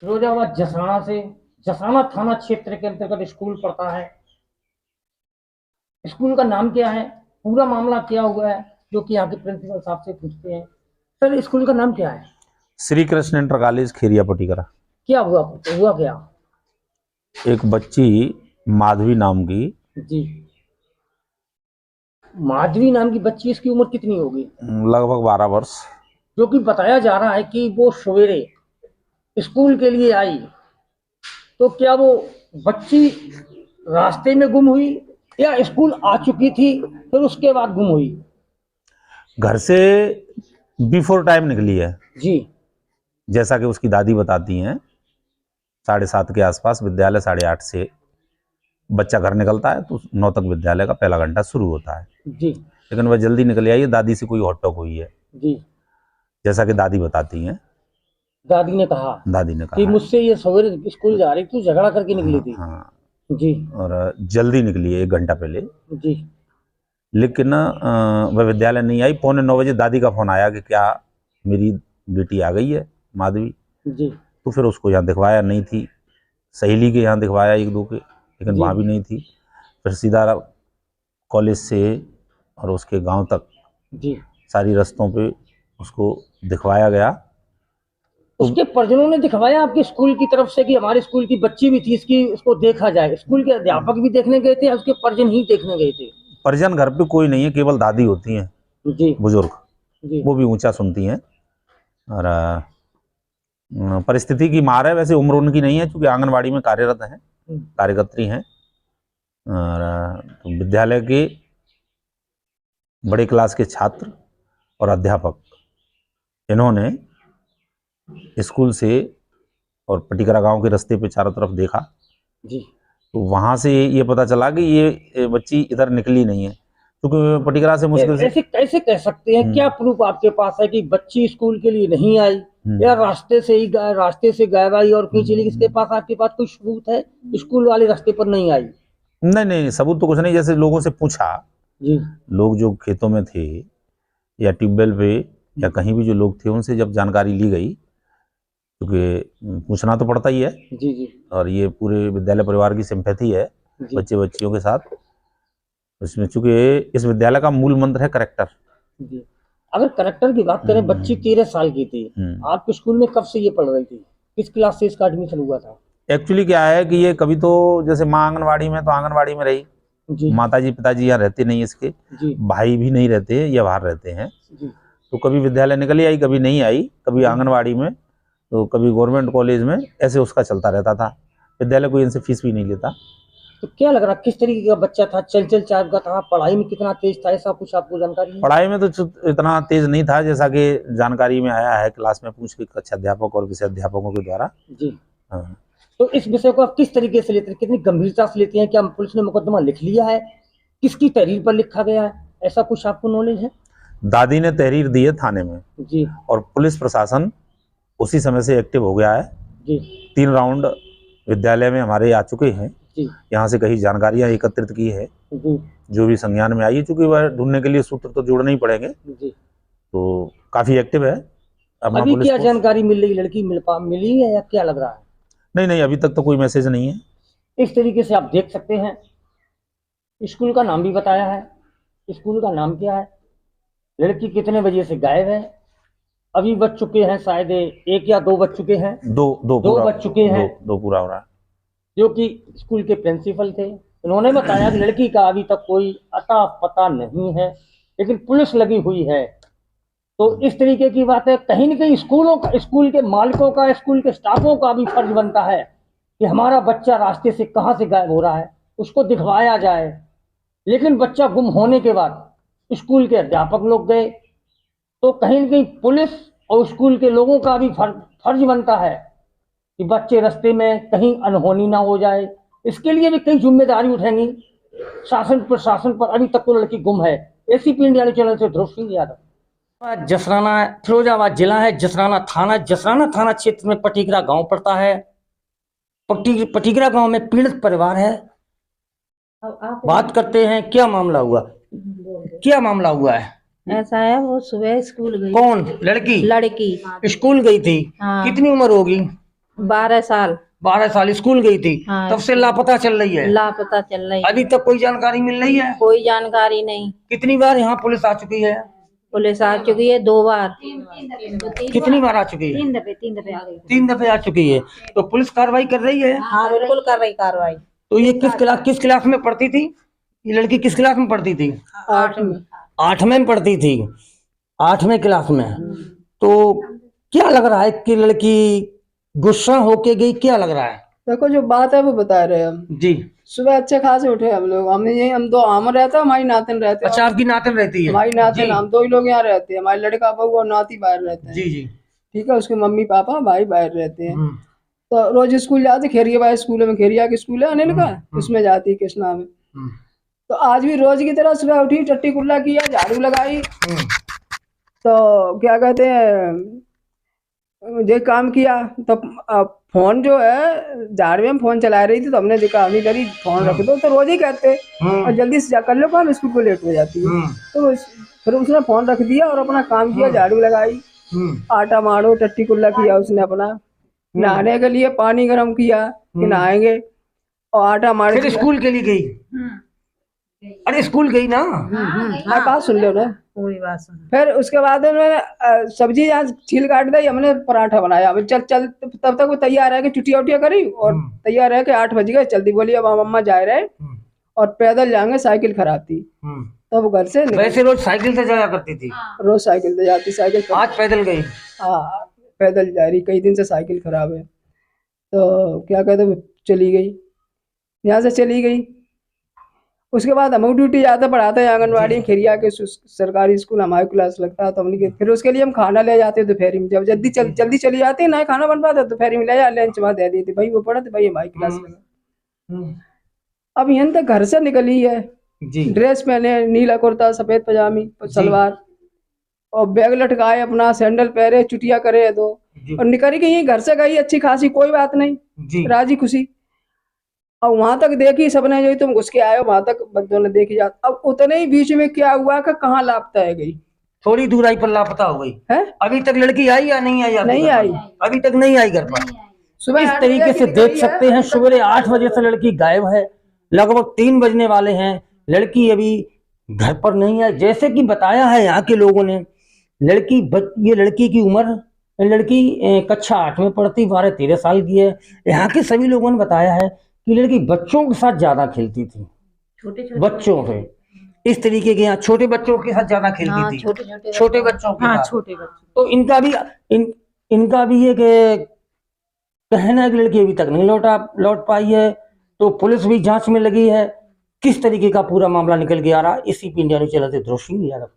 फिरोजाबाद जसराना थाना क्षेत्र के अंतर्गत स्कूल पड़ता है। स्कूल का नाम क्या है, पूरा मामला क्या हुआ है, जो कि यहाँ के प्रिंसिपल साहब से पूछते हैं। सर, स्कूल का नाम क्या है? Shri Krishna inter college Kheria Patikara. क्या हुआ क्या? एक बच्ची माधवी नाम की, जी, माधवी नाम की बच्ची, इसकी उम्र कितनी होगी? लगभग 12 वर्ष। जो कि बताया जा रहा है कि वो सवेरे स्कूल के लिए आई, तो क्या वो बच्ची रास्ते में गुम हुई या स्कूल आ चुकी थी फिर उसके बाद गुम हुई? घर से बिफोर टाइम निकली है, जी, जैसा कि उसकी दादी बताती हैं। 7:30 के आसपास विद्यालय 8:30 से बच्चा घर निकलता है तो 9 तक विद्यालय का पहला घंटा शुरू होता है। जी, लेकिन वह जल्दी निकल आई है, दादी से कोई हॉट टॉक हुई है, जी। जैसा कि दादी बताती हैं। दादी ने कहा दादी ने कि कहा है। मुझसे ये सवेरे स्कूल जा रही थी, झगड़ा करके निकली थी। हाँ, जी, और जल्दी निकली है 1 घंटा पहले। जी, लेकिन वह विद्यालय नहीं आई। 8:45 दादी का फोन आया कि क्या मेरी बेटी आ गई है माधवी। जी, तो फिर उसको यहाँ दिखवाया, नहीं थी। सहेली के यहाँ दिखवाया 1-2 के, लेकिन जी, वहाँ भी नहीं थी। फिर सीधा कॉलेज से और उसके गांव तक जी। सारी रास्तों पे उसको दिखवाया गया। तो उसके परिजनों ने दिखवाया आपके स्कूल की तरफ से कि हमारे स्कूल की बच्ची भी थी, इसको देखा जाए? स्कूल के अध्यापक भी देखने गए थे या उसके परिजन ही देखने गए थे? परिजन घर पे कोई नहीं है, केवल दादी होती हैं, जी, बुजुर्ग। जी, वो भी ऊंचा सुनती हैं। और परिस्थिति की मार है। वैसे उम्र उनकी नहीं है, क्योंकि आंगनबाड़ी में कार्यरत हैं, कार्यकर्त्री हैं। और तो विद्यालय के बड़े क्लास के छात्र और अध्यापक, इन्होंने स्कूल से और पटिकरा गांव के रास्ते पे चारों तरफ देखा। जी। तो वहां से ये पता चला कि ये बच्ची इधर निकली नहीं है, क्योंकि पटिकरा से मुश्किल से ऐसे कैसे कह सकते हैं? क्या प्रूफ आपके पास है कि बच्ची स्कूल के लिए नहीं आई या रास्ते से गायब आई और कहीं चली? इसके पास आपके पास कोई सबूत है? स्कूल वाले रास्ते पर नहीं आई? नहीं नहीं, सबूत तो कुछ नहीं। जैसे लोगों से पूछा, जी, लोग जो खेतों में थे या ट्यूबवेल पे या कहीं भी जो लोग थे, उनसे जब जानकारी ली गई, क्योंकि पूछना तो पड़ता ही है। जी, जी, और ये पूरे विद्यालय परिवार की सिंपैथी है जी, बच्चे बच्चियों के साथ। इसमें चूंकि इस विद्यालय का मूल मंत्र है करेक्टर। जी। अगर करेक्टर की बात करें, बच्ची 13 साल की थी। आपके स्कूल में कब से ये पढ़ रही थी? किस क्लास से इसका एडमिशन हुआ था? एक्चुअली क्या है कि ये कभी तो जैसे माँ आंगनवाड़ी में, तो आंगनवाड़ी में रही। जी, माताजी पिताजी यहाँ रहते नहीं इसके, जी, भाई भी नहीं रहते, ये बाहर रहते हैं। जी, तो कभी विद्यालय निकल आई, कभी नहीं आई, कभी आंगनवाड़ी में, तो कभी गवर्नमेंट कॉलेज में, ऐसे उसका चलता रहता था। विद्यालय कोई इनसे फीस भी नहीं लेता। तो क्या लग रहा, किस तरीके का बच्चा था? चंचल टाइप का था? पढ़ाई में कितना तेज था? ऐसा कुछ आपको जानकारी है? पढ़ाई में तो इतना तेज नहीं था, जैसा कि जानकारी में आया है क्लास में पूछ के कक्षा अध्यापक और विषय अध्यापकों के द्वारा। जी। हाँ। तो इस विषय को आप किस तरीके से लेते हैं? कितनी गंभीरता से लेते हैं? क्या पुलिस ने मुकदमा लिख लिया है? किसकी तहरीर पर लिखा गया है? ऐसा कुछ आपको नॉलेज है? दादी ने तहरीर दी है थाने में, जी, और पुलिस प्रशासन उसी समय से एक्टिव हो गया है। जी, 3 राउंड विद्यालय में हमारे आ चुके हैं। जी, यहाँ से कई जानकारियां एकत्रित की है, जी, जो भी संज्ञान में आई है, चूंकि वह ढूंढने के लिए सूत्र तो जोड़ने ही पड़ेंगे। जी। तो काफी एक्टिव है अपना अभी पुलिस क्या फोर्स। जानकारी मिल रही? लड़की मिली है या क्या लग रहा है? नहीं नहीं, अभी तक तो कोई मैसेज नहीं है। इस तरीके से आप देख सकते हैं। स्कूल का नाम भी बताया है। स्कूल का नाम क्या है? लड़की कितने बजे से गायब है? अभी बज चुके हैं शायद 1 या 2 बज चुके हैं। दो दो दो पूरा बज चुके हैं। दो पूरा हो रहा है। जो कि स्कूल के प्रिंसिपल थे, उन्होंने बताया कि लड़की का अभी तक कोई अता पता नहीं है, लेकिन पुलिस लगी हुई है। तो इस तरीके की बात है। कहीं न कहीं स्कूल के मालिकों का, स्कूल के स्टाफों का भी फर्ज बनता है कि हमारा बच्चा रास्ते से कहाँ से गायब हो रहा है, उसको दिखवाया जाए। लेकिन बच्चा गुम होने के बाद स्कूल के अध्यापक लोग गए, तो कहीं न कहीं पुलिस और स्कूल के लोगों का भी फर्ज बनता है कि बच्चे रास्ते में कहीं अनहोनी ना हो जाए। इसके लिए भी कई जिम्मेदारी उठाएंगी शासन प्रशासन पर। अभी तक तो लड़की गुम है। एसीपी इंडिया न्यूज़ चैनल से ध्रुव सिंह यादव। जसराना फिरोजाबाद जिला है, जसराना थाना क्षेत्र में पटिकरा गांव पड़ता है। पटिकरा गांव में पीड़ित परिवार है। बात करते हैं, क्या मामला हुआ? क्या मामला हुआ है? ऐसा है, वो सुबह स्कूल गई। कौन लड़की? लड़की स्कूल गई थी। हाँ। कितनी उम्र होगी? 12 साल 12 साल स्कूल गई थी, हाँ, तब से लापता चल रही है। लापता चल रही है। अभी तक कोई जानकारी मिल रही है? कोई जानकारी नहीं। कितनी बार यहाँ पुलिस आ चुकी है? पुलिस आ चुकी है 2 बार। कितनी बार आ चुकी है? 3 दफे आ गई। 3 दफे आ चुकी है। तो पुलिस कार्रवाई कर रही है? हाँ बिल्कुल कर रही कार्रवाई। तो ये किस क्लास में पढ़ती थी? ये लड़की किस क्लास में पढ़ती थी? 8 में। 8वें में पढ़ती थी, 8वें क्लास में। तो क्या लग रहा है कि लड़की गुस्सा होके गई, क्या लग रहा है? देखो जो बात है वो बता रहे हैं हम। जी। सुबह अच्छे खासे उठे हम लोग, हमने यही हम दो हम रहते हैं, हमारी नातिन रहते हैं। अच्छा, आपकी नातिन रहती है? हमारी नातिन, जी। हम 2 ही लोग यहाँ रहते हैं। हमारे लड़का बहू और नाती बाहर रहते हैं। जी जी। ठीक है, उसके मम्मी पापा भाई बाहर रहते हैं। तो रोज स्कूल जाते, खेरिया भाई स्कूल में, खेरिया के स्कूल है अनिल का, उसमें जाती कृष्णा में। तो आज भी रोज की तरह सुबह उठी, टट्टी कुल्ला किया, झाड़ू लगाई, तो क्या कहते हैं ये काम किया। तो फोन जो है, झाड़ में फोन चला रही थी, तो हमने देखा नहीं करी, फोन रख दो। तो रोज ही कहते और जल्दी से कर लो काम, स्कूल को लेट हो जाती है। तो फिर उसने फोन रख दिया और अपना काम किया, झाड़ू लगाई, आटा मारो, टट्टी कुल्ला किया उसने अपना। नहाने के लिए पानी गर्म किया कि नहाएंगे, और आटा मार फिर स्कूल के लिए गई? अरे स्कूल गई ना? हाँ, बात सुन लो ना। पूरी बात सुन। फिर उसके बाद मैंने सब्जी यहाँ छील काट दी, हमने पराठा बनाया। चल चल तब तक वो तैयार है कि चुटिया उटिया करी, और तैयार है कि 8 बज गए, जल्दी बोली अब मम्मा जा रहे और पैदल जाएंगे, साइकिल खराब थी। तब घर से वैसे रोज साइकिल से जाया करती थी? रोज साइकिल से जाती, साइकिल आज पैदल गई? हाँ पैदल जा रही, कई दिन से साइकिल खराब है। तो क्या कहते चली गई, यहाँ से चली गई। उसके बाद हम ड्यूटी जाते, पढ़ाते हैं आंगनबाड़ी खिरिया के सरकारी स्कूल, हमारी क्लास लगता है। तो हमने फिर उसके लिए हम खाना ले जाते दोपहर में, जब जल्दी चली जाती है ना खाना बन पाता, दोपहर में ले जा, लंच वहाँ दे देती, भाई वो पढ़ा तो भाई हमारी क्लास लगा। अब यहाँ तक घर से निकली है, ड्रेस पहने, नीला कुर्ता, सफेद पजामी, सलवार, और बैग लटकाए, अपना सैंडल पहने, चुटिया करे दो, और निकली गई, घर से गई अच्छी खासी, कोई बात नहीं, राजी खुशी। और वहां तक देखी सबने, जो तुम घुस के आए हो वहां तक बंदों ने देखी जात। अब उतने ही बीच में क्या हुआ कि कहाँ लापता है गई, थोड़ी दूर आई पर लापता हो गई है। अभी तक लड़की आई या नहीं आई? नहीं आई, अभी तक नहीं आई घर पर। सुबह इस तरीके से देख सकते हैं, सुबह 8 बजे से लड़की गायब है, लगभग 3 बजने वाले हैं, लड़की अभी घर पर नहीं है। जैसे कि बताया है यहाँ के लोगों ने, ये लड़की की उम्र, लड़की कक्षा 8 में पढ़ती, 12-13 साल की है। यहाँ के सभी लोगों ने बताया है कि लड़की बच्चों के साथ ज्यादा खेलती थी, बच्चों से, इस तरीके के, यहाँ छोटे बच्चों के साथ ज्यादा खेलती थी, छोटे बच्चों के साथ। छोटे बच्चों। तो इनका भी ये कहना है कि लड़की अभी तक नहीं लौट पाई है। तो पुलिस भी जांच में लगी है। किस तरीके का पूरा मामला निकल के आ रहा है, इसी पे इंडिया न्यूज़ चैनल से ध्रुव सिंह यादव।